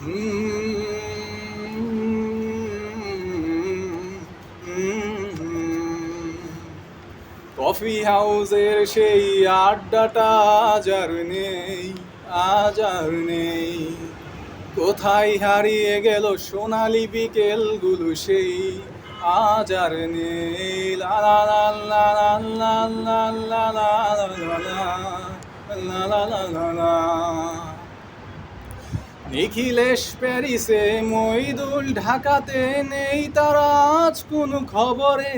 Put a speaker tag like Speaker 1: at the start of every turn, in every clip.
Speaker 1: Coffee হাউসের সেই আড্ডাটা আজ আর নেই, আজ আর নেই। কোথায় হারিয়ে গেল সোনালি বিকেলগুলো সেই, আজ আর নেই। লা লা লা লা লা লা লা লা লা লা লা লা লা লা। নিখিলেশ প্যারিসে, মইদুল ঢাকাতে, নেই তারা আজ কোনো খবরে।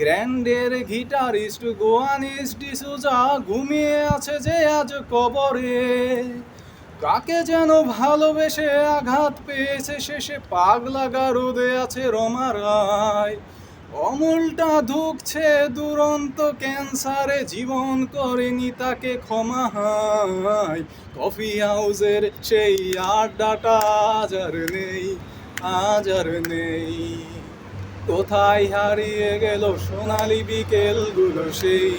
Speaker 1: গ্র্যান্ডের গিটারিস্ট গোয়ানিস ডিসুজা ঘুমিয়ে আছে যে আজ কবরে। কাকে যেন ভালোবেসে আঘাত পেয়েছে শেষে, পাগলা গারদে আছে রমা রায়। অমলটা ধুকছে দুরন্ত ক্যান্সারে, জীবন করেনি তাকে ক্ষমা হয়। কফি হাউসের সেই আড্ডাটা আজ আর নেই, আজ আর নেই। কোথায় হারিয়ে গেল সোনালি বিকেলগুলো সেই,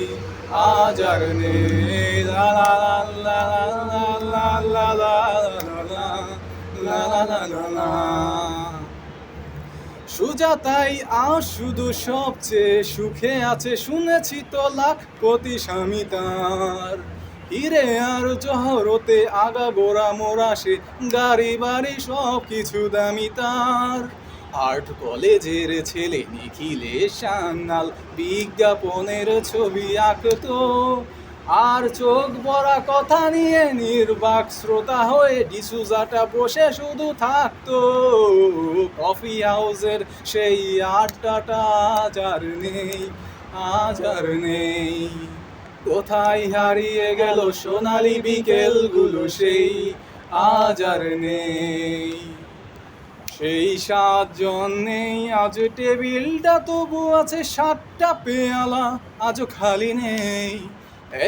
Speaker 1: আজ আর নেই। লা লা লা লা লা লা লা লা লা লা লা লা। সুজাতাই আজ শুধু সবচেয়ে সুখে আছে, শুনেছি তো লাখ কোটি স্বামী তার। হিরে আর জহরতে আগাগোড়া মোরা সে, গাড়ি বাড়ি সব কিছু দামি তার। আর্ট কলেজের ছেলে নিখিলেশ সান্যাল বিজ্ঞাপনের ছবি আঁকতো, আর চোখ ভরা কথা নিয়ে নির্বাক শ্রোতা হয়ে ডিসুজাটা বসে শুধু থাকতো। কফি হাউসের সেই আড্ডাটা আজ আর নেই, আজ আর নেই। কোথায় হারিয়ে গেল সোনালি বিকেলগুলো সেই, আজ আর নেই। সেই 7 জন নেই আজ, টেবিলটা তবু আছে 7টা পেয়ালা আজও খালি নেই।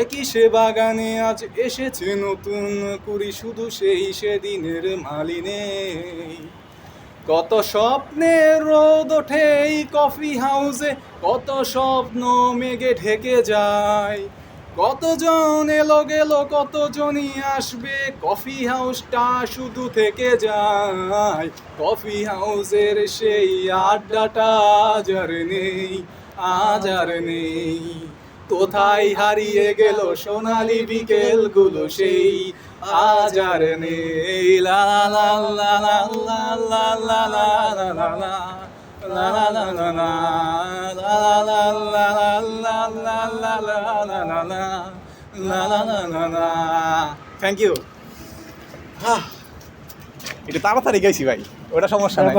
Speaker 1: একই সে বাগানে আজ এসেছে নতুন কুড়ি, শুধু সেই সেদিনের মালি নেই। কত স্বপ্নের রোদ ওঠে এই কফি হাউসে, কত স্বপ্ন মেঘে ঢেকে যায়। কতজন এলো গেল, কতজনই আসবে, কফি হাউসটা শুধু থেকে যায়। কফি হাউসের সেই আড্ডাটা আজ আর নেই, আজ আর নেই। কোথায় হারিয়ে গেল সোনালি বিকেলগুলো সেই, আজ আর নেই। লা লা লা লা লা লা লা লা লা লা লা la la la la la la la la la la la la la la la la la la la। Thank you. এটা তাড়াতাড়ি গাইছি ভাই, ওটা সমস্যা নাই।